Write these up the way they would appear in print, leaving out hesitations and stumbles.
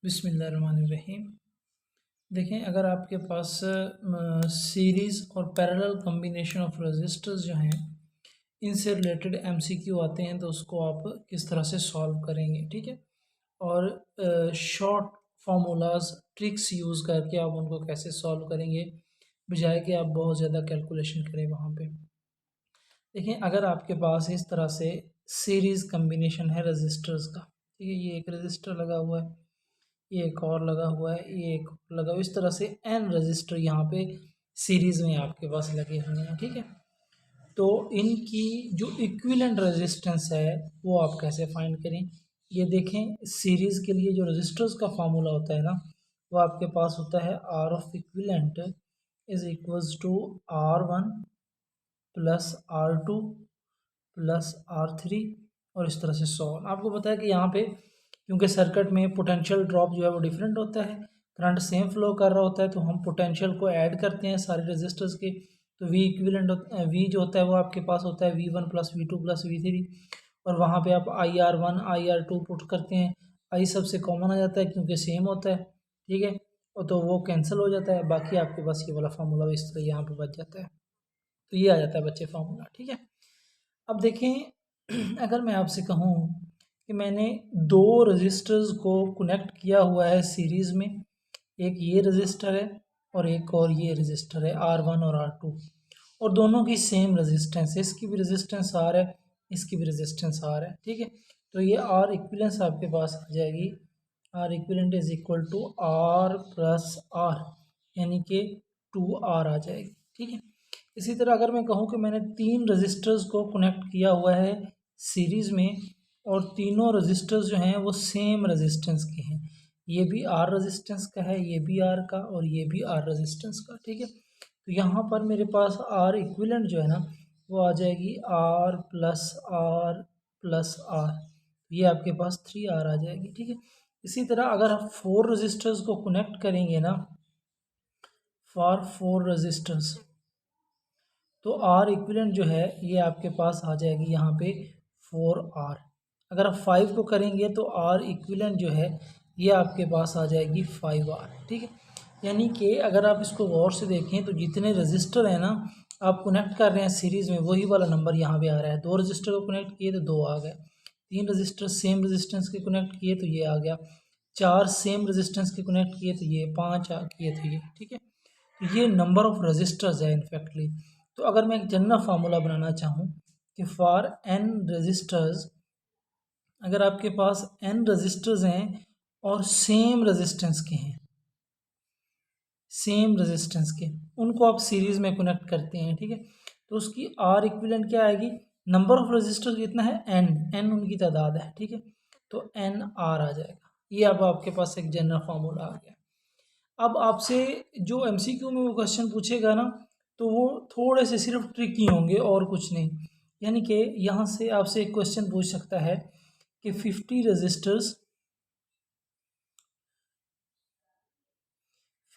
बिस्मिल्लाहिर्रहमानिर्रहीम। देखें, अगर आपके पास सीरीज़ और पैरेलल कॉम्बिनेशन ऑफ रजिस्टर्स जो हैं इनसे रिलेटेड एमसीक्यू आते हैं तो उसको आप किस तरह से सॉल्व करेंगे, ठीक है। और शॉर्ट फार्मूलाज ट्रिक्स यूज़ करके आप उनको कैसे सॉल्व करेंगे बजाय कि आप बहुत ज़्यादा कैलकुलेशन करें वहाँ पे। देखें, अगर आपके पास इस तरह से सीरीज़ कॉम्बिनेशन है रजिस्टर्स का, ठीक है, ये एक रजिस्टर लगा हुआ है, ये एक और लगा हुआ है, ये एक और लगा हुआ है, इस तरह से एन रजिस्टर यहाँ पे सीरीज़ में आपके पास लगे हुए हैं, ठीक है। तो इनकी जो इक्विवेलेंट रेजिस्टेंस है वो आप कैसे फाइंड करें। ये देखें, सीरीज़ के लिए जो रजिस्टर्स का फार्मूला होता है ना, वो आपके पास होता है R of equivalent is equals to R1 plus R2 plus R3 और इस तरह से 100। आपको पता है कि यहाँ पे क्योंकि सर्किट में पोटेंशियल ड्रॉप जो है वो डिफरेंट होता है, करंट सेम फ्लो कर रहा होता है, तो हम पोटेंशियल को ऐड करते हैं सारे रेजिस्टर्स के। तो वी इक्विवेलेंट वी जो होता है वो आपके पास होता है V1 plus V2 plus V3, और वहाँ पे आप IR1 IR2 पुट करते हैं। आई सबसे कॉमन आ जाता है क्योंकि सेम होता है, ठीक है, और तो वो कैंसिल हो जाता है, बाकी आपके पास ये वाला फार्मूला इस तरह यहाँ पे बच जाता है। तो ये आ जाता है बच्चे फार्मूला, ठीक है। अब देखें, अगर मैं आपसे कहूँ कि मैंने दो रजिस्टर्स को कनेक्ट किया हुआ है सीरीज़ में, एक ये रजिस्टर है और एक और ये रजिस्टर है R1 और R2, और दोनों की सेम रेजिस्टेंस है, इसकी भी रेजिस्टेंस R है, इसकी भी रेजिस्टेंस R है, ठीक है। तो ये R इक्विवेलेंस आपके पास आ जाएगी, R equivalent is equal to R plus R, यानी कि 2R आ जाएगी, ठीक है। इसी तरह अगर मैं कहूँ कि मैंने तीन रजिस्टर्स को कनेक्ट किया हुआ है सीरीज़ में और तीनों रजिस्टर्स जो हैं वो सेम रेजिस्टेंस के हैं, ये भी आर रेजिस्टेंस का है, ये भी आर का, और ये भी आर रेजिस्टेंस का, ठीक है। तो यहाँ पर मेरे पास आर इक्विवेलेंट जो है ना वो आ जाएगी आर प्लस आर, ये आपके पास 3R आ जाएगी, ठीक है। इसी तरह अगर आप फोर रजिस्टर्स को कनेक्ट करेंगे ना, फॉर फोर रजिस्टर्स, तो आर इक्विवेलेंट जो है ये आपके पास आ जाएगी यहाँ पे 4R। अगर आप 5 को करेंगे तो आर इक्विवेलेंट जो है ये आपके पास आ जाएगी 5R, ठीक है। यानी कि अगर आप इसको गौर से देखें तो जितने रजिस्टर हैं ना आप कनेक्ट कर रहे हैं सीरीज़ में, वही वाला नंबर यहाँ पे आ रहा है। दो रजिस्टर को कनेक्ट किए तो 2 आ गए, तीन रजिस्टर सेम रेजिस्टेंस के कनेक्ट किए तो ये आ गया, चार सेम रेजिस्टेंस के कनेक्ट किए तो ये, पाँच किए तो ये, ठीक है। तो ये नंबर ऑफ रजिस्टर्स है इनफैक्टली। तो अगर मैं एक जनरल फार्मूला बनाना चाहूँ कि फॉर n रजिस्टर्स, अगर आपके पास n रजिस्टर्स हैं और सेम रेजिस्टेंस के हैं, सेम रेजिस्टेंस के, उनको आप सीरीज़ में कनेक्ट करते हैं, ठीक है, तो उसकी R इक्विवेलेंट क्या आएगी, नंबर ऑफ रजिस्टर्स कितना है n उनकी तादाद है, ठीक है, तो NR आ जाएगा। ये अब आपके पास एक जनरल फार्मूला आ गया। अब आपसे जो एमसीक्यू में वो क्वेश्चन पूछेगा ना तो वो थोड़े से सिर्फ ट्रिकी होंगे और कुछ नहीं। यानी कि यहाँ से आपसे एक क्वेश्चन पूछ सकता है कि 50 resistors,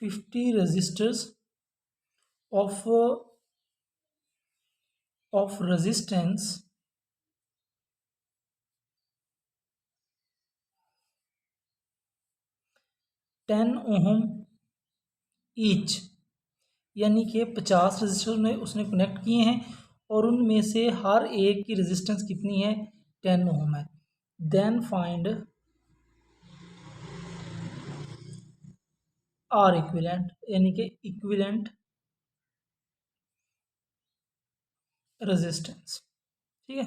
50 resistors of resistance 10 ohm each, यानी कि 50 रजिस्टर में उसने कनेक्ट किए हैं और उनमें से हर एक की रेजिस्टेंस कितनी है, 10 ओहम है। देन फाइंड आर इक्विवेलेंट, यानी कि इक्विवेलेंट रेजिस्टेंस, ठीक है।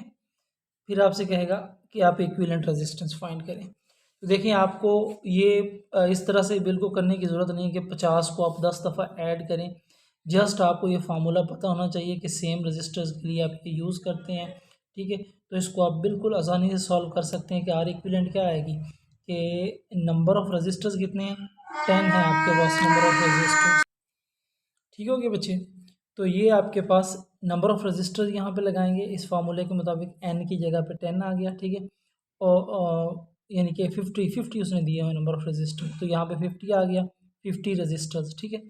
फिर आपसे कहेगा कि आप इक्विवेलेंट रेजिस्टेंस फाइंड करें। तो देखिए, आपको ये इस तरह से बिल्कुल करने की ज़रूरत नहीं है कि 50 को आप 10 दफ़ा ऐड करें। जस्ट आपको ये फार्मूला पता होना चाहिए कि सेम रजिस्टर्स के लिए आप ये यूज़ करते हैं, ठीक है। तो इसको आप बिल्कुल आसानी से सॉल्व कर सकते हैं कि आर इक्विवेलेंट क्या आएगी कि नंबर ऑफ़ रजिस्टर्स कितने हैं, 10 है आपके पास नंबर ऑफ़ रजिस्टर्स, ठीक हो गया बच्चे। तो ये आपके पास नंबर ऑफ़ रजिस्टर यहाँ पे लगाएंगे इस फार्मूले के मुताबिक, n की जगह पे 10 आ गया, ठीक है। और यानी कि 50 उसने दिया है नंबर ऑफ़ रजिस्टर, तो यहाँ पे 50 आ गया, 50 रजिस्टर्स, ठीक है।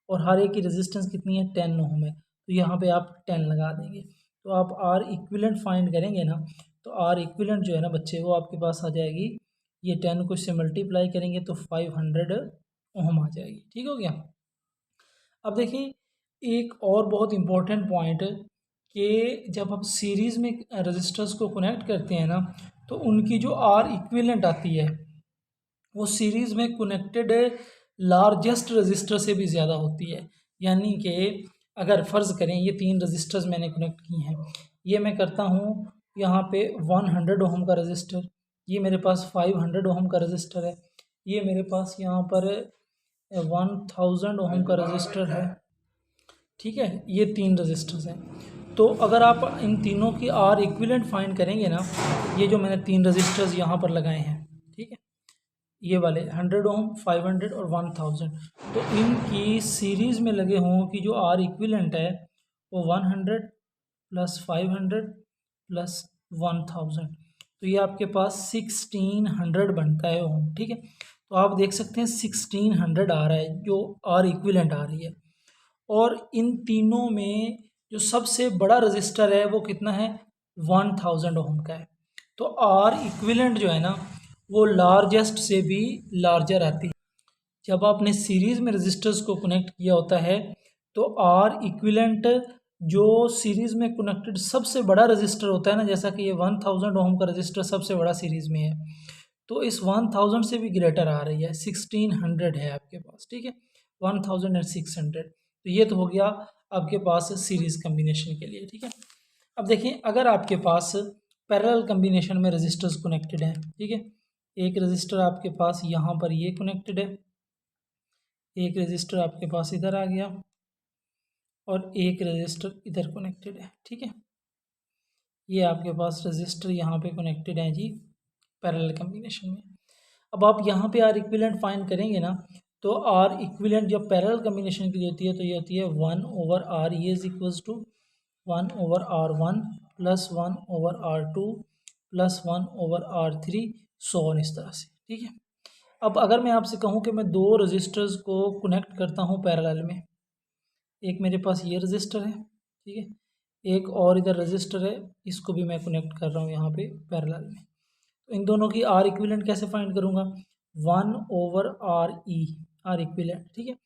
और हर एक की रेजिस्टेंस कितनी है, 10 ओम है, तो यहाँ पे आप 10 लगा देंगे। तो आप आर इक्विवेलेंट फाइंड करेंगे ना, तो आर इक्विवेलेंट जो है ना बच्चे वो आपके पास आ जाएगी ये 10 को इससे मल्टीप्लाई करेंगे तो 500 ओम आ जाएगी। ठीक हो गया। अब देखिए एक और बहुत इम्पोर्टेंट पॉइंट कि जब हम सीरीज़ में रजिस्टर्स को कनेक्ट करते हैं ना, तो उनकी जो आर इक्विवेलेंट आती है वो सीरीज़ में कनेक्टेड लार्जेस्ट रजिस्टर से भी ज़्यादा होती है। यानी कि अगर फ़र्ज़ करें ये 3 रजिस्टर्स मैंने कनेक्ट किए हैं, ये मैं करता हूँ यहाँ पे 100 ओम का रजिस्टर, ये मेरे पास 500 ओम का रजिस्टर है, ये मेरे पास यहाँ पर 1000 ओम का रजिस्टर है। ठीक है, ये 3 रजिस्टर्स हैं। तो अगर आप इन तीनों की आर इक्विवेलेंट फाइंड करेंगे ना, ये जो मैंने 3 रजिस्टर्स यहाँ पर लगाए हैं, ठीक है, ये वाले 100 ओम, 500 और 1000, तो इनकी सीरीज़ में लगे हों कि जो आर इक्विवेलेंट है वो 100 प्लस 500 प्लस 1000, तो ये आपके पास 1600 बनता है ओम। ठीक है, तो आप देख सकते हैं 1600 आ रहा है जो आर इक्विवेलेंट आ रही है। और इन तीनों में जो सबसे बड़ा रजिस्टर है वो कितना है, 1000 ओम का है। तो आर इक्विवेलेंट जो है ना वो लार्जेस्ट से भी लार्जर आती है। जब आपने सीरीज़ में रजिस्टर्स को कनेक्ट किया होता है तो आर इक्विवेलेंट जो सीरीज़ में कनेक्टेड सबसे बड़ा रजिस्टर होता है ना, जैसा कि ये 1000 ओम का रजिस्टर सबसे बड़ा सीरीज़ में है, तो इस 1000 से भी ग्रेटर आ रही है, 1600 है आपके पास। ठीक है, 1600, तो ये तो हो गया आपके पास सीरीज़ कम्बिनेशन के लिए। ठीक है, अब देखिए अगर आपके पास पैरेलल कम्बिनेशन में रजिस्टर्स कनेक्टेड हैं, ठीक है, एक रजिस्टर आपके पास यहाँ पर ये कनेक्टेड है, एक रजिस्टर आपके पास इधर आ गया और एक रजिस्टर इधर कनेक्टेड है। ठीक है, ये आपके पास रजिस्टर यहाँ पे कनेक्टेड है जी पैरेलल कम्बिनेशन में। अब आप यहाँ पे आर इक्विवेलेंट फाइंड करेंगे ना, तो आर इक्विवेलेंट जब पैरेलल कम्बिनेशन के लिए होती है तो ये होती है 1/r, ये is equals to 1/r1 plus 1/r2 plus 1/r3, so on, इस तरह से। ठीक है, अब अगर मैं आपसे कहूँ कि मैं दो रजिस्टर्स को कनेक्ट करता हूँ पैरेलल में, एक मेरे पास ये रजिस्टर है, ठीक है, एक और इधर रजिस्टर है, इसको भी मैं कनेक्ट कर रहा हूँ यहाँ पे पैरेलल में, तो इन दोनों की आर इक्विवेलेंट कैसे फाइंड करूँगा, 1/r ई, आर इक्विवेलेंट। ठीक है,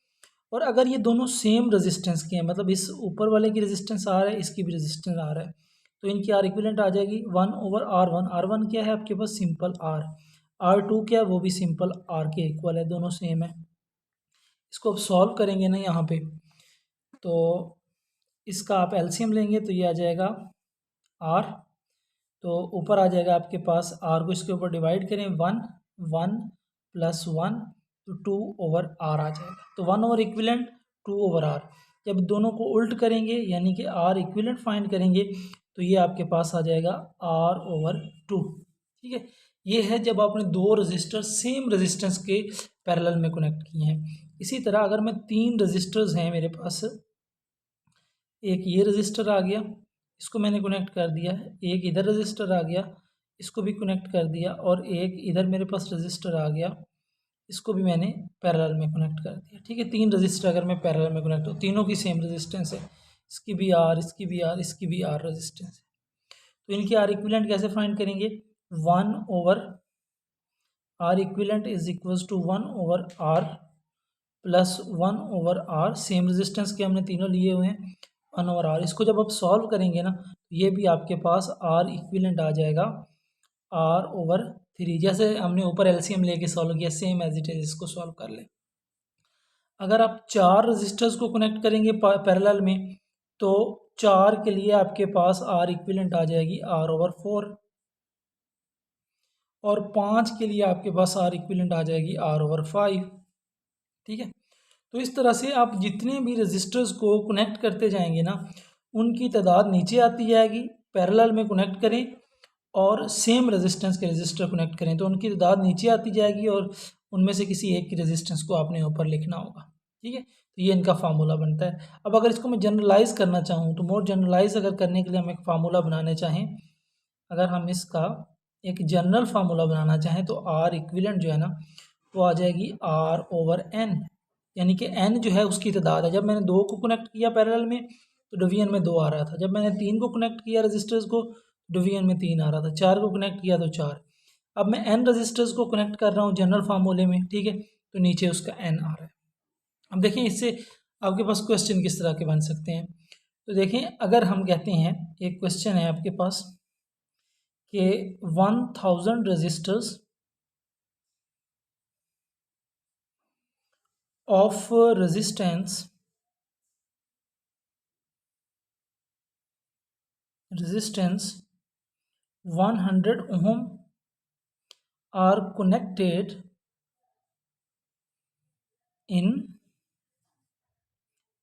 और अगर ये दोनों सेम रेजिस्टेंस के हैं, मतलब इस ऊपर वाले की रेजिस्टेंस आ रहा है, इसकी भी रेजिस्टेंस आ रहा है, तो इनकी आर इक्विवेलेंट आ जाएगी 1/r1। r1 क्या है आपके पास, सिंपल आर, r2 क्या है, वो भी सिंपल आर के इक्वल है, दोनों सेम है। इसको अब सॉल्व करेंगे ना यहाँ पे, तो इसका आप एलसीएम लेंगे तो ये आ जाएगा आर, तो ऊपर आ जाएगा आपके पास, आर को इसके ऊपर डिवाइड करें 1 प्लस 1, तो 2/r आ जाएगा, तो 1 ओवर इक्विवेलेंट 2/r। जब दोनों को उल्ट करेंगे यानी कि आर इक्विवेलेंट फाइंड करेंगे तो ये आपके पास आ जाएगा r/2। ठीक है, ये है जब आपने दो रजिस्टर सेम रेजिस्टेंस के पैरेलल में कनेक्ट किए हैं। इसी तरह अगर मैं 3 रजिस्टर्स हैं मेरे पास, एक ये रजिस्टर आ गया, इसको मैंने कनेक्ट कर दिया है, एक इधर रजिस्टर आ गया, इसको भी कनेक्ट कर दिया, और एक इधर मेरे पास रजिस्टर आ गया, इसको भी मैंने पैरेलल में कनेक्ट कर दिया। ठीक है, 3 रजिस्टर अगर मैं पैरेलल में कनेक्ट हो, तीनों की सेम रेजिस्टेंस है, इसकी भी आर, इसकी भी आर, इसकी भी आर रेजिस्टेंस है, तो इनकी आर इक्विवेलेंट कैसे फाइंड करेंगे, 1/r equivalent is equals to 1/r plus 1/r, same resistance के हमने तीनों लिए हुए हैं, 1/r। इसको जब आप सॉल्व करेंगे ना, ये भी आपके पास आर इक्विवेलेंट आ जाएगा r/3, जैसे हमने ऊपर एलसीएम लेके सॉल्व किया, सेम एज इट इज इसको सॉल्व कर ले। अगर आप 4 रजिस्टर्स को कनेक्ट करेंगे पैरेलल में, तो 4 के लिए आपके पास आर इक्विवेलेंट आ जाएगी r/4, और 5 के लिए आपके पास आर इक्विवेलेंट आ जाएगी r/5। ठीक है, तो इस तरह से आप जितने भी रजिस्टर्स को कनेक्ट करते जाएंगे ना, उनकी तादाद नीचे आती जाएगी। पैरेलल में कनेक्ट करें और सेम रेजिस्टेंस के रजिस्टर कनेक्ट करें तो उनकी तादाद नीचे आती जाएगी, और उनमें से किसी एक की रेजिस्टेंस को आपने ऊपर लिखना होगा। ठीक है, तो ये इनका फार्मूला बनता है। अब अगर इसको मैं जनरलाइज़ करना चाहूँ, तो मोर जनरलाइज अगर करने के लिए हम एक फार्मूला बनाने चाहें, अगर हम इसका एक जनरल फार्मूला बनाना चाहें, तो आर इक्विवेलेंट जो है ना वो आ जाएगी r/n, यानी कि n जो है उसकी तादाद है। जब मैंने 2 को कनेक्ट किया पैरेलल में तो डिवीजन में 2 आ रहा था, जब मैंने 3 को कनेक्ट किया रजिस्टर्स को डिवीजन में 3 आ रहा था, 4 को कनेक्ट किया तो 4। अब मैं n रजिस्टर्स को कनेक्ट कर रहा हूँ जनरल फार्मूले में, ठीक है, तो नीचे उसका n आ रहा है। अब देखें इससे आपके पास क्वेश्चन किस तरह के बन सकते हैं। तो देखें अगर हम कहते हैं एक क्वेश्चन है आपके पास कि 1000 registers of resistance 100 ohm are connected in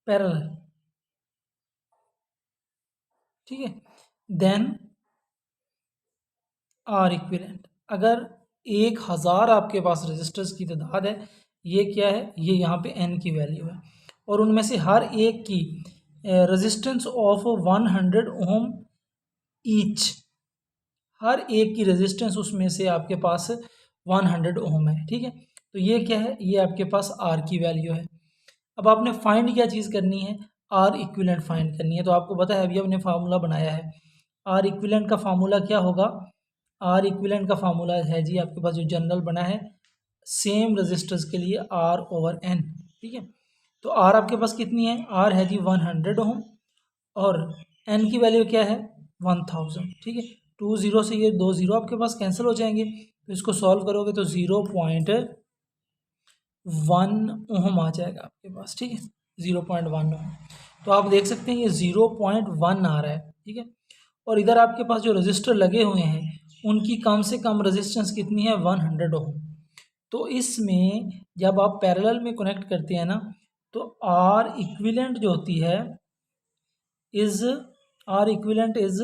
parallel, ठीक है, देन आर इक्विवेलेंट। अगर 1000 आपके पास रजिस्टर्स की तादाद है, ये क्या है, ये यहाँ पे n की वैल्यू है, और उनमें से हर एक की रेजिस्टेंस ऑफ 100 ओम ईच, हर एक की रेजिस्टेंस उसमें से आपके पास 100 ओम है, ठीक है। तो ये क्या है, ये आपके पास आर की वैल्यू है। अब आपने फाइंड क्या चीज़ करनी है, आर इक्विवेलेंट फाइंड करनी है। तो आपको पता है अभी हमने फार्मूला बनाया है, आर इक्विवेलेंट का फार्मूला क्या होगा, आर इक्विवेलेंट का फार्मूला है जी आपके पास जो जनरल बना है सेम रजिस्टर्स के लिए आर ओवर एन, ठीक है। तो आर आपके पास कितनी है, आर है जी 100 ओम, और एन की वैल्यू क्या है 1000, ठीक है। 2 0 से ये 2 0 आपके पास कैंसिल हो जाएंगे, तो इसको सॉल्व करोगे तो 0.1 ओम आ जाएगा आपके पास, ठीक है, 0.1 ओम। तो आप देख सकते हैं ये 0.1 आ रहा है, ठीक है। और इधर आपके पास जो रजिस्टर लगे हुए हैं उनकी कम से कम रेजिस्टेंस कितनी है 100 ओम। तो इसमें जब आप पैरेलल में कनेक्ट करते हैं ना, तो आर इक्विवेलेंट जो होती है is R equivalent is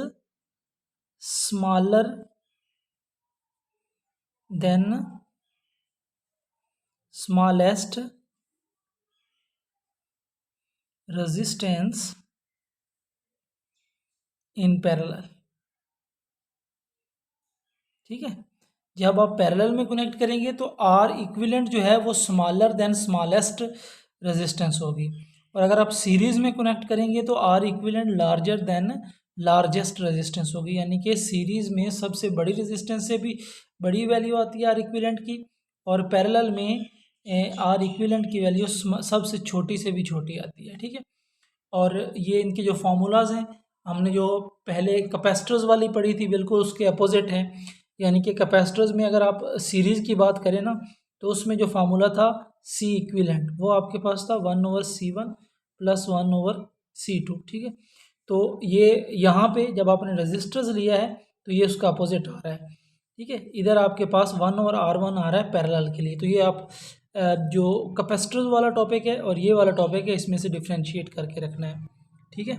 smaller than smallest resistance in parallel, ठीक है। जब आप पैरेलल में कनेक्ट करेंगे तो आर इक्विवेलेंट जो है वो स्मॉलर देन स्मॉलेस्ट रेजिस्टेंस होगी, और अगर आप सीरीज़ में कनेक्ट करेंगे तो R equivalent larger than largest resistance होगी, यानी कि सीरीज़ में सबसे बड़ी रेजिस्टेंस से भी बड़ी वैल्यू आती है आर इक्विवेलेंट की, और पैरेलल में आर इक्विवेलेंट की वैल्यू सबसे छोटी से भी छोटी आती है, ठीक है। और ये इनके जो फार्मूलाज हैं, हमने जो पहले कैपेसिटर्स वाली पढ़ी थी बिल्कुल उसके अपोजिट है, यानी कि कैपेसिटर्स में अगर आप सीरीज़ की बात करें ना, तो उसमें जो फार्मूला था सी इक्विवेलेंट वो आपके पास था 1/C1 + 1/C2, ठीक है। तो ये यहाँ पे जब आपने रजिस्टर्स लिया है तो ये उसका अपोजिट आ रहा है, ठीक है। इधर आपके पास 1/R1 आ रहा है पैरेलल के लिए। तो ये आप जो कैपेसिटर्स वाला टॉपिक है और ये वाला टॉपिक है इसमें से डिफ्रेंशिएट करके रखना है, ठीक है।